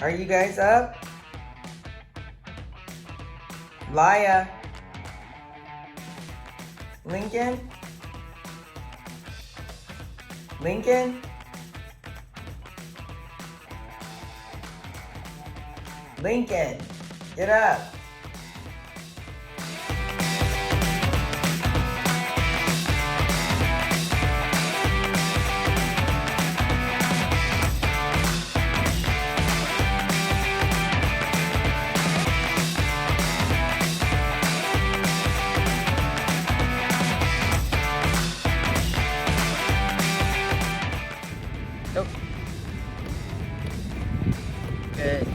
Are you guys up? Laya? Lincoln? Lincoln? Lincoln, get up. Nope. Good.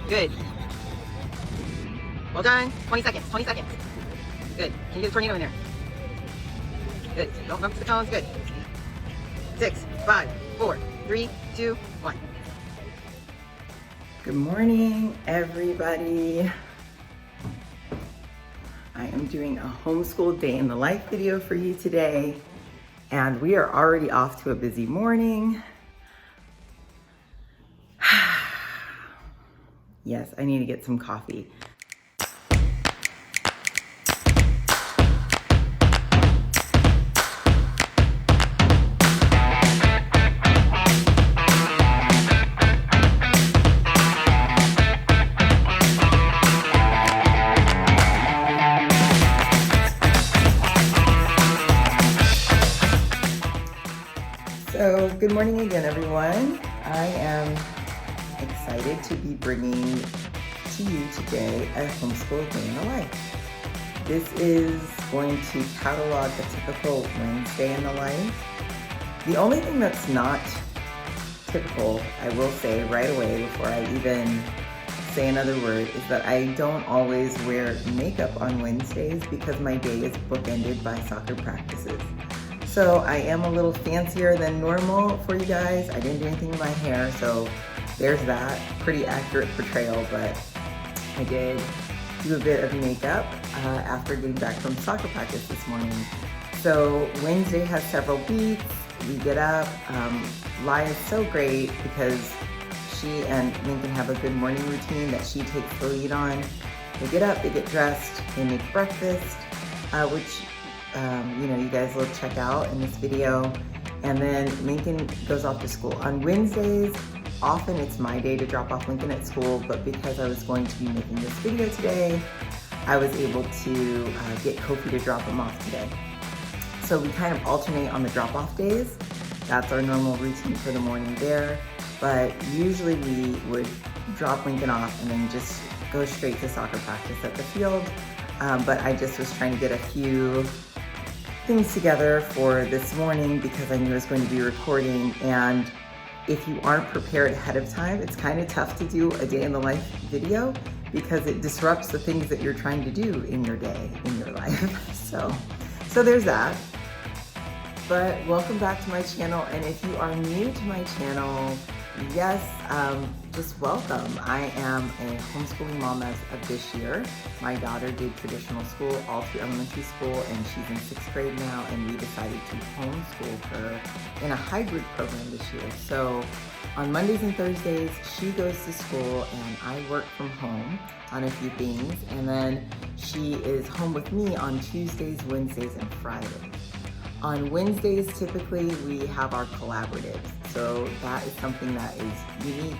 Good. Well done. 20 seconds. 20 seconds. Good. Can you get a tornado in there? Good. Don't knock the cones. Good. 6, 5, 4, 3, 2, 1. Good morning, everybody. I am doing a homeschool day in the life video for you today, and we are already off to a busy morning. Yes, I need to get some coffee. So, good morning again, everyone. I am excited to be bringing to you today a homeschool day in the life. This is going to catalog the typical Wednesday in the life. The only thing that's not typical, I will say right away before I even say another word, is that I don't always wear makeup on Wednesdays because my day is bookended by soccer practices. So I am a little fancier than normal for you guys. I didn't do anything with my hair, so there's that. Pretty accurate portrayal, but I did do a bit of makeup after getting back from soccer practice this morning. So Wednesday has several beats. We get up. Laya's so great because she and Lincoln have a good morning routine that she takes the lead on. They get up, they get dressed, they make breakfast, which you guys will check out in this video. And then Lincoln goes off to school. On Wednesdays, often it's my day to drop off Lincoln at school, but because I was going to be making this video today, I was able to get Kofi to drop him off today. So we kind of alternate on the drop-off days. That's our normal routine for the morning there. But usually we would drop Lincoln off and then just go straight to soccer practice at the field. But I just was trying to get a few things together for this morning because I knew I was going to be recording, and if you aren't prepared ahead of time, it's kind of tough to do a day in the life video because it disrupts the things that you're trying to do in your day, in your life. So there's that. But welcome back to my channel, and if you are new to my channel, yes, just welcome. I am a homeschooling mom as of this year. My daughter did traditional school all through elementary school, and she's in 6th grade now, and we decided to homeschool her in a hybrid program this year. So on Mondays and Thursdays, she goes to school and I work from home on a few things, and then she is home with me on Tuesdays, Wednesdays, and Fridays. On Wednesdays, typically we have our collaboratives. So that is something that is unique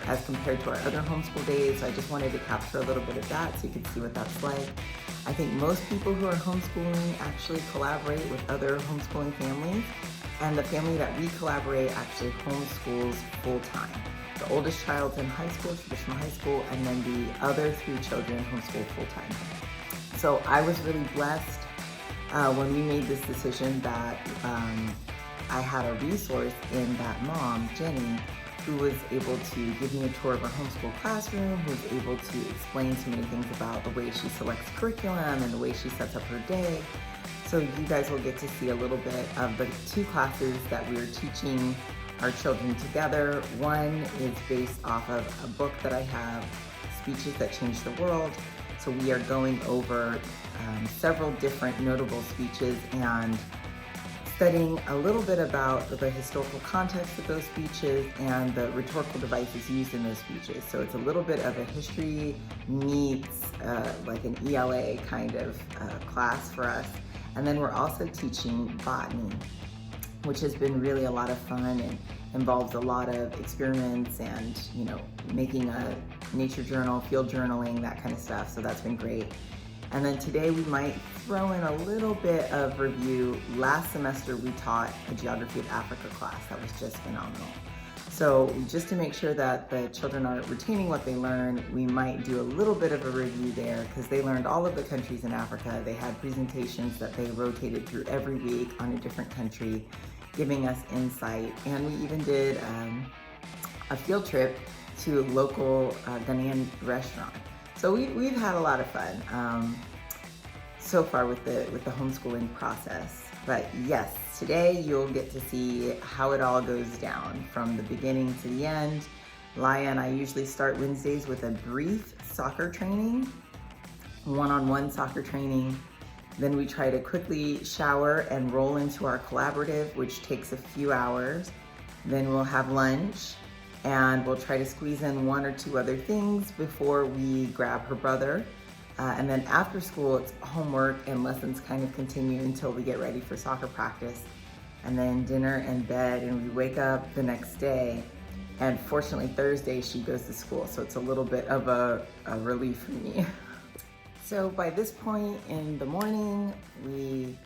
as compared to our other homeschool days. So I just wanted to capture a little bit of that so you can see what that's like. I think most people who are homeschooling actually collaborate with other homeschooling families, and the family that we collaborate actually homeschools full time. The oldest child's in high school, traditional high school, and then the other 3 children homeschool full-time. So I was really blessed when we made this decision that I had a resource in that mom, Jenny, who was able to give me a tour of our homeschool classroom, who was able to explain so many things about the way she selects curriculum and the way she sets up her day. So you guys will get to see a little bit of the 2 classes that we're teaching our children together. One is based off of a book that I have, Speeches That Change the World. So we are going over several different notable speeches and studying a little bit about the historical context of those speeches and the rhetorical devices used in those speeches. So it's a little bit of a history meets like an ELA kind of class for us. And then we're also teaching botany, which has been really a lot of fun and involves a lot of experiments and, you know, making a nature journal, field journaling, that kind of stuff. So that's been great. And then today we might throw in a little bit of review. Last semester we taught a Geography of Africa class that was just phenomenal. So just to make sure that the children are retaining what they learn, we might do a little bit of a review there because they learned all of the countries in Africa. They had presentations that they rotated through every week on a different country, giving us insight. And we even did a field trip to a local Ghanaian restaurant. So we've had a lot of fun so far with the homeschooling process. But yes, today you'll get to see how it all goes down from the beginning to the end. Laya and I usually start Wednesdays with a brief soccer training, one-on-one soccer training. Then we try to quickly shower and roll into our collaborative, which takes a few hours. Then we'll have lunch and we'll try to squeeze in 1 or 2 other things before we grab her brother. And then after school, it's homework and lessons kind of continue until we get ready for soccer practice. And then dinner and bed, and we wake up the next day. And fortunately, Thursday, she goes to school. So it's a little bit of a relief for me. So by this point in the morning, we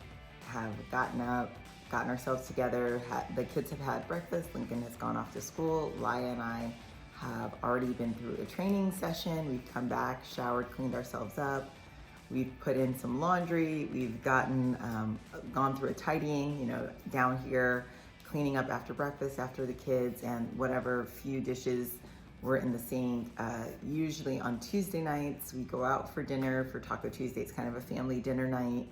have gotten up, gotten ourselves together. The kids have had breakfast. Lincoln has gone off to school. Laya and I have already been through a training session. We've come back, showered, cleaned ourselves up. We've put in some laundry. We've gone through a tidying, you know, down here, cleaning up after breakfast, after the kids, and whatever few dishes were in the sink. Usually on Tuesday nights, we go out for dinner for Taco Tuesday. It's kind of a family dinner night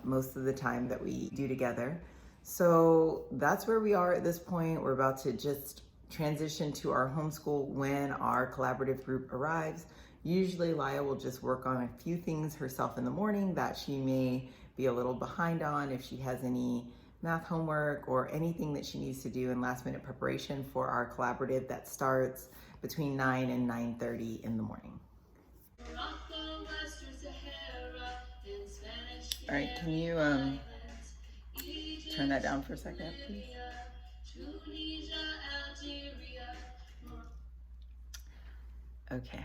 most of the time that we do together. So that's where we are at this point. We're about to just transition to our homeschool when our collaborative group arrives. Usually Laya will just work on a few things herself in the morning that she may be a little behind on if she has any math homework or anything that she needs to do in last minute preparation for our collaborative that starts between 9 and 9:30 in the morning. All right, can you turn that down for a second, please? Okay,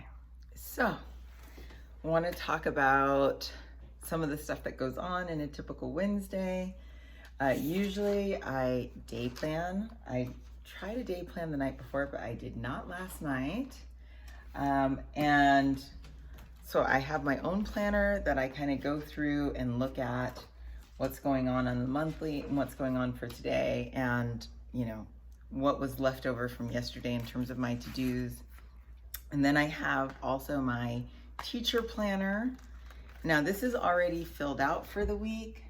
so I want to talk about some of the stuff that goes on in a typical Wednesday. Usually I day plan. I try to day plan the night before, but I did not last night. And so I have my own planner that I kind of go through and look at what's going on the monthly and what's going on for today, and you know what was left over from yesterday in terms of my to-dos. And then I have also my teacher planner. Now this is already filled out for the week.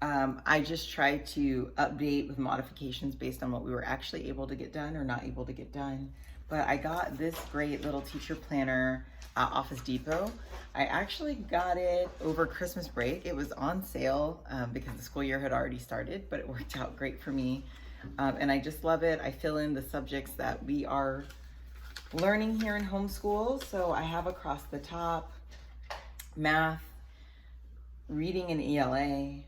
I just try to update with modifications based on what we were actually able to get done or not able to get done. But I got this great little teacher planner at Office Depot. I actually got it over Christmas break. It was on sale because the school year had already started, but it worked out great for me. And I just love it. I fill in the subjects that we are learning here in homeschool. So I have across the top math, reading and ELA,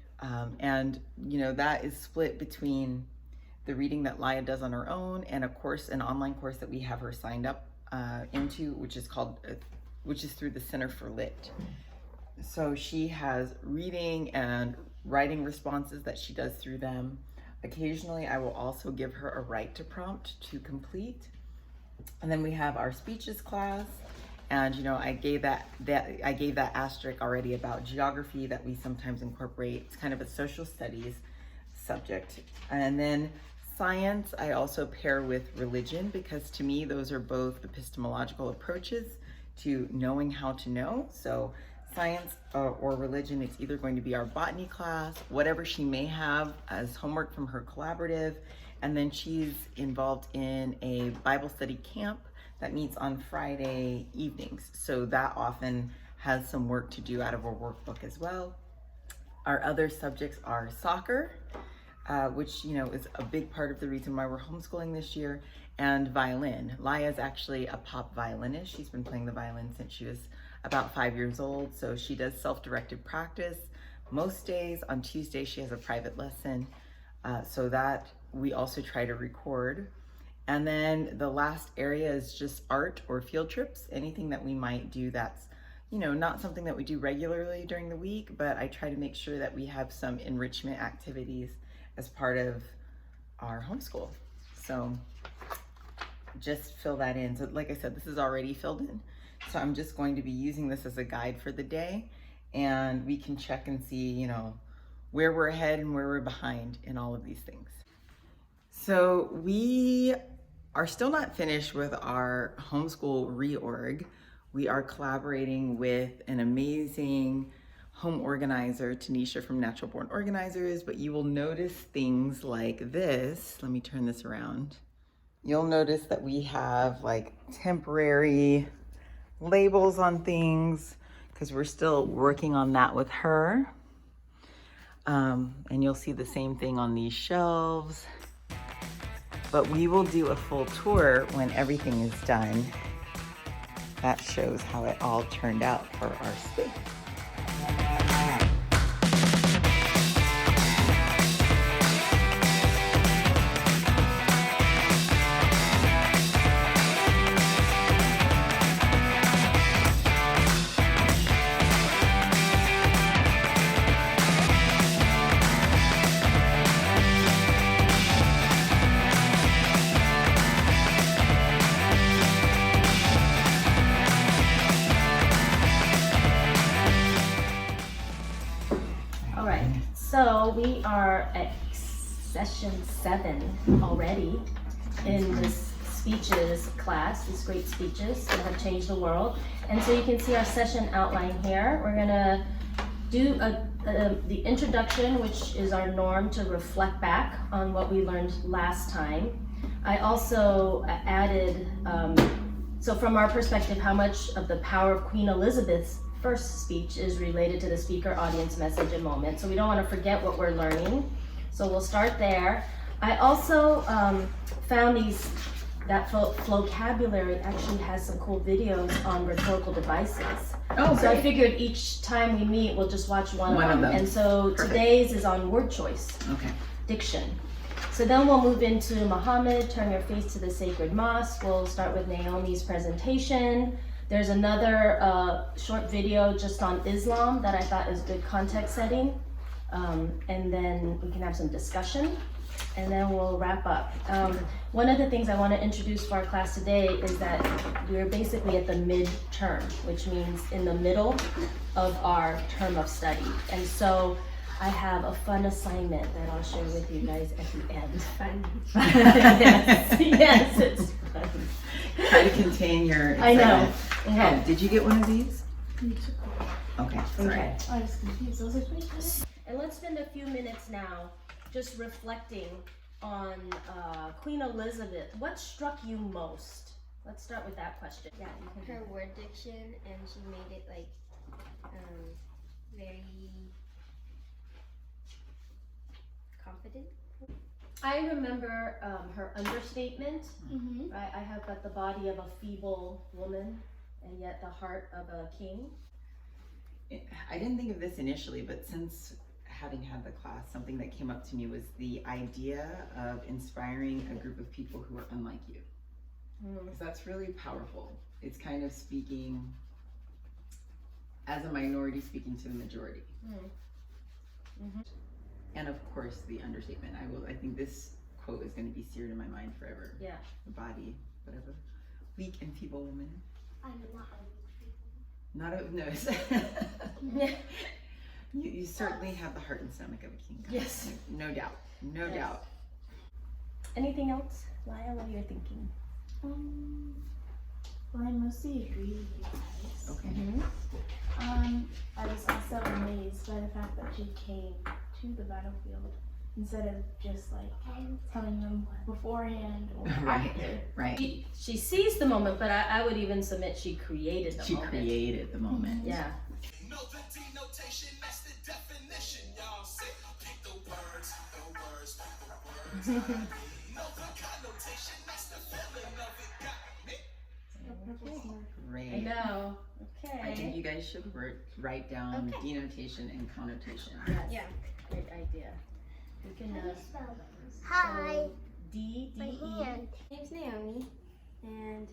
and you know that is split between the reading that Laya does on her own and a course, an online course that we have her signed up into, which is through the Center for Lit. So she has reading and writing responses that she does through them. Occasionally I will also give her a write to prompt to complete. And then we have our speeches class. And you know, I gave that asterisk already about geography that we sometimes incorporate. It's kind of a social studies subject. And then science, I also pair with religion, because to me, those are both epistemological approaches to knowing how to know. So science or religion, it's either going to be our botany class, whatever she may have as homework from her collaborative. And then she's involved in a Bible study camp that meets on Friday evenings. So that often has some work to do out of our workbook as well. Our other subjects are soccer, which, you know, is a big part of the reason why we're homeschooling this year, and violin. Laya is actually a pop violinist. She's been playing the violin since she was about 5 years old. So she does self-directed practice most days. On Tuesday, she has a private lesson. So that we also try to record. And then the last area is just art or field trips, anything that we might do that's, you know, not something that we do regularly during the week, but I try to make sure that we have some enrichment activities as part of our homeschool. So just fill that in. So like I said, this is already filled in. So I'm just going to be using this as a guide for the day, and we can check and see, you know, where we're ahead and where we're behind in all of these things. So we are still not finished with our homeschool reorg. We are collaborating with an amazing home organizer, Tanisha from Natural Born Organizers, but you will notice things like this. Let me turn this around. You'll notice that we have like temporary labels on things because we're still working on that with her. And you'll see the same thing on these shelves. But we will do a full tour when everything is done. That shows how it all turned out for our space. So we are at session 7 already in this speeches class, these great speeches that have changed the world. And so you can see our session outline here. We're gonna do the introduction, which is our norm to reflect back on what we learned last time. I also added, so from our perspective, how much of the power of Queen Elizabeth's first speech is related to the speaker, audience, message, and moment. So we don't want to forget what we're learning. So we'll start there. I also found that vocabulary actually has some cool videos on rhetorical devices. Oh, so I figured each time we meet, we'll just watch one of them. And so Perfect. Today's is on word choice, diction. So then we'll move into Muhammad, turn your face to the sacred mosque. We'll start with Naomi's presentation. There's another short video just on Islam that I thought is good context setting. And then we can have some discussion, and then we'll wrap up. One of the things I want to introduce for our class today is that we're basically at the mid-term, which means in the middle of our term of study. And so I have a fun assignment that I'll share with you guys at the end. Fun. yes, it's fun. Try to contain your excitement. I know. Oh, did you get one of these? Okay, sorry. Okay. I was confused. I was like, wait, And let's spend a few minutes now just reflecting on Queen Elizabeth. What struck you most? Let's start with that question. Yeah, you can. her word diction, and she made it like very confident. I remember her understatement. Mm-hmm. Right? I have got the body of a feeble woman and yet the heart of a king. I didn't think of this initially, but since having had the class, something that came up to me was the idea of inspiring a group of people who are unlike you. Because that's really powerful. It's kind of speaking as a minority, speaking to the majority. Mm-hmm. And of course, the understatement. I think this quote is going to be seared in my mind forever. Yeah. The body, whatever. weak and feeble woman? I'm not Not a no. You certainly have the heart and stomach of a king. Yes. No doubt. No Yes. doubt. Anything else, Laya, what you're thinking? Well, I mostly agree with you guys. Okay. I was also amazed by the fact that she came to the battlefield instead of just like telling them beforehand or Right. after. Right. She sees the moment, but I would even submit she created the She moment. created the moment. Yeah. Know the denotation, that's the definition. Y'all say, pick the words. Know the connotation, that's the feeling of it. Got me. Great. I know. Okay. I think you guys should write down denotation and connotation. Yes. Yeah. Great idea. We can spell those? so D D E. My name's Naomi, and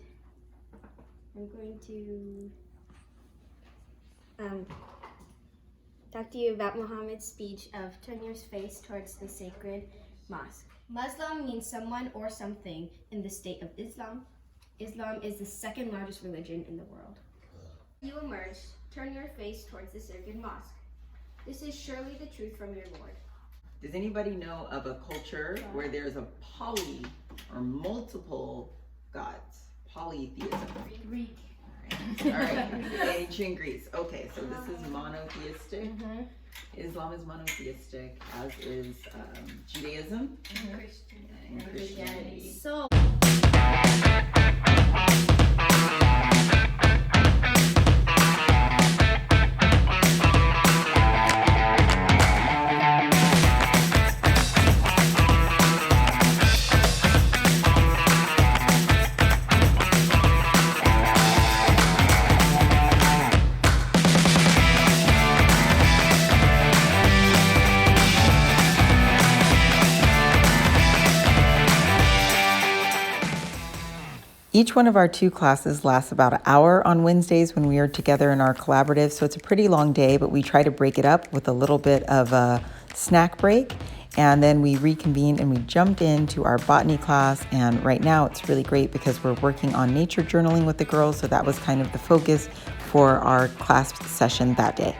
I'm going to talk to you about Muhammad's speech of turn your face towards the sacred mosque. Muslim means someone or something in the state of Islam. Islam is the second largest religion in the world. You emerge, turn your face towards the sacred mosque. This is surely the truth from your Lord. Does anybody know of a culture where there's a poly or multiple gods? Polytheism. Greek. All right. Ancient Greece. Okay, so this is monotheistic. Islam is monotheistic, as is Judaism and Christianity. So Each one of our 2 classes lasts about an hour on Wednesdays when we are together in our collaborative. So it's a pretty long day, but we try to break it up with a little bit of a snack break. And then we reconvene and we jumped into our botany class. And right now it's really great because we're working on nature journaling with the girls. So that was kind of the focus for our class session that day.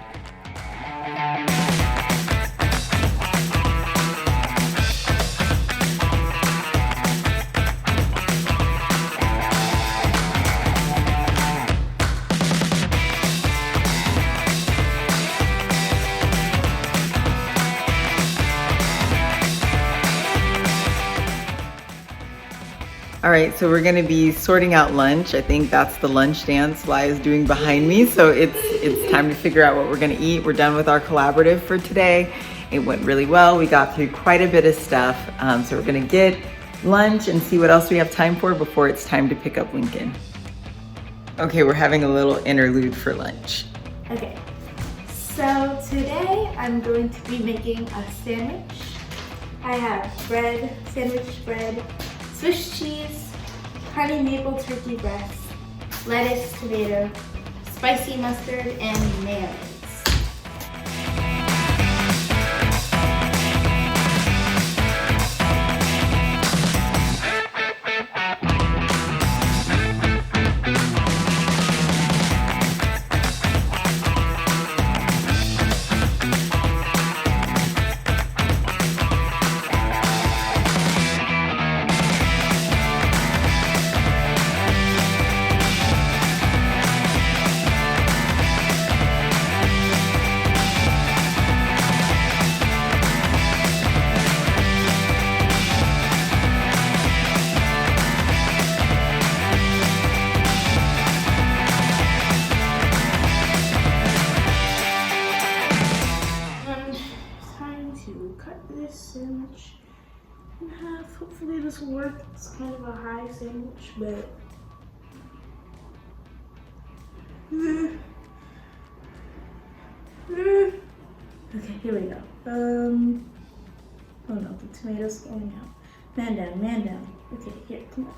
All right, so we're gonna be sorting out lunch. I think that's the lunch dance Laya's doing behind me. So it's time to figure out what we're gonna eat. We're done with our collaborative for today. It went really well. We got through quite a bit of stuff. So we're gonna get lunch and see what else we have time for before it's time to pick up Lincoln. Okay, we're having a little interlude for lunch. Okay, so today I'm going to be making a sandwich. I have bread, sandwich bread, Swiss cheese, honey maple turkey breast, lettuce, tomato, spicy mustard, and mayonnaise. Sandwich in half. Hopefully this will work. It's kind of a high sandwich, but okay, here we go. Oh no, the tomato's falling out. Man down, man down. Okay, here, come on.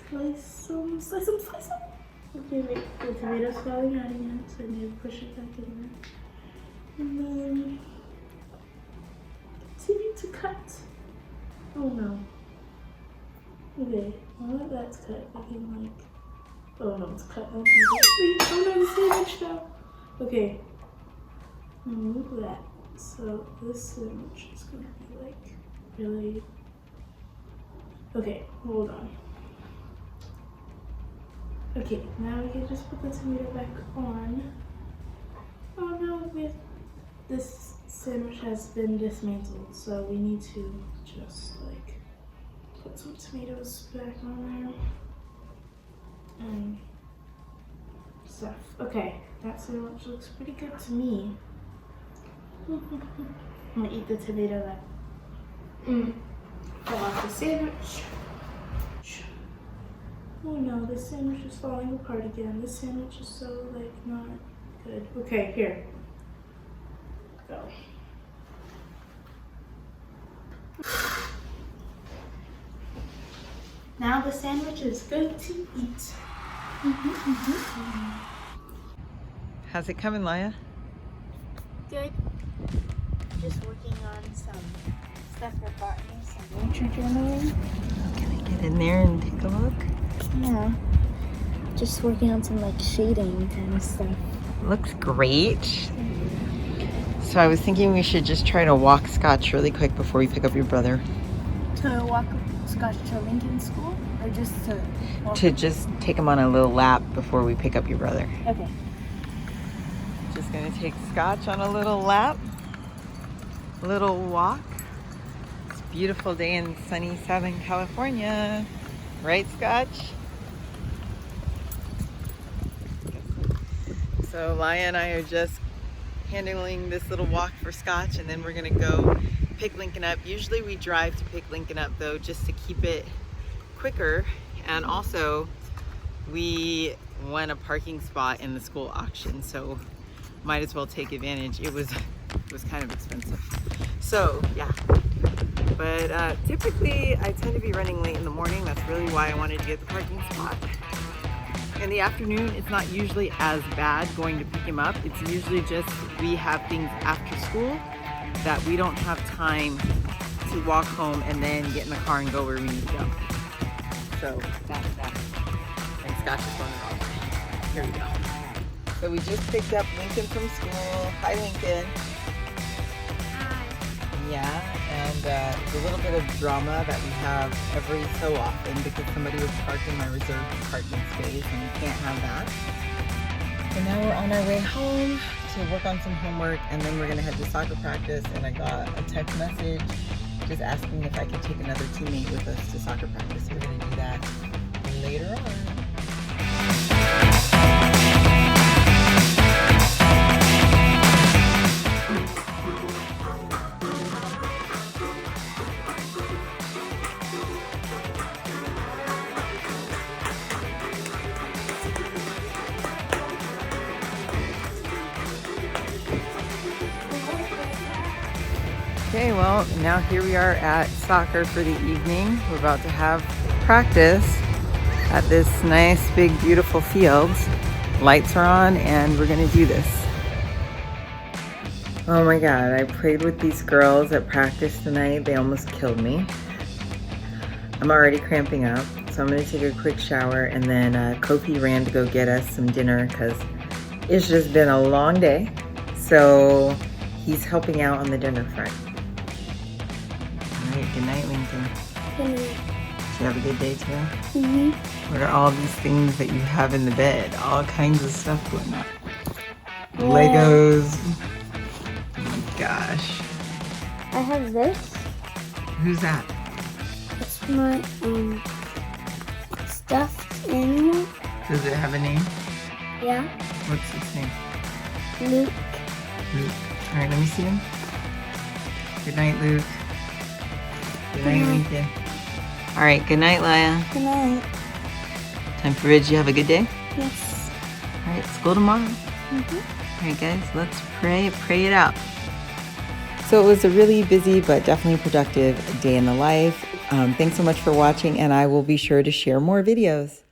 Slice them, slice them, slice them. Okay, wait, the tomato's falling out again, so I need to push it back in there. And then Do you need to cut? Oh no. Okay, now that that's cut, I can like, oh no, it's cut. Wait, oh no, the sandwich now. Okay, remove that. So this sandwich is gonna be like really, okay, hold on. Okay, now we can just put the tomato back on. Oh no, this sandwich has been dismantled, so we need to just like put some tomatoes back on there and stuff. Okay, that sandwich looks pretty good to me. I'm gonna eat the tomato that fell off the sandwich. Oh no, this sandwich is falling apart again. This sandwich is so like not good. Okay, here. Go. Now the sandwich is good to eat. How's it coming, Laya? Good. Just working on some stuff for Botany, some nature journaling. Can I get in there and take a look? Yeah. Just working on some like shading kind of stuff. Looks great. So I was thinking we should just try to walk Scotch really quick before we pick up your brother. To walk Scotch to Lincoln School, or just to walk? To just take him on a little lap before we pick up your brother. Okay. Just gonna take Scotch on a little lap, little walk. It's a beautiful day in sunny Southern California. Right, Scotch? So Laya and I are just handling this little walk for Scotch, and then we're gonna go pick Lincoln up. Usually we drive to pick Lincoln up though, just to keep it quicker. And also we won a parking spot in the school auction, so might as well take advantage. It was kind of expensive. So yeah, but typically I tend to be running late in the morning. That's really why I wanted to get the parking spot. In the afternoon, it's not usually as bad going to pick him up. It's usually just we have things after school that we don't have time to walk home and then get in the car and go where we need to go. So that's that. And Scotch is going the wrong way. Here we go. So we just picked up Lincoln from school. Hi, Lincoln. Yeah, and it's a little bit of drama that we have every so often because somebody was parked in my reserved parking space and we can't have that. So now we're on our way home to work on some homework, and then we're gonna head to soccer practice. And I got a text message just asking if I could take another teammate with us to soccer practice. So we're gonna do that later on. Okay, well, now here we are at soccer for the evening. We're about to have practice at this nice, big, beautiful field. Lights are on and we're gonna do this. Oh my God, I played with these girls at practice tonight. They almost killed me. I'm already cramping up, so I'm gonna take a quick shower, and then Kofi ran to go get us some dinner because it's just been a long day. So he's helping out on the dinner front. All right, good night, Lincoln. Good night. Did you have a good day today? Mm-hmm. What are all these things that you have in the bed? All kinds of stuff going on. Legos. Oh my gosh. I have this. Who's that? It's my stuffed animal. Does it have a name? Yeah. What's its name? Luke. Luke. All right, let me see him. Good night, Luke. Good night, Lincoln. All right, good night, Laya. Good night. Time for Ridge. You have a good day? Yes. All right, school tomorrow. Mm-hmm. All right, guys, let's pray it out. So it was a really busy but definitely productive day in the life. Thanks so much for watching, and I will be sure to share more videos.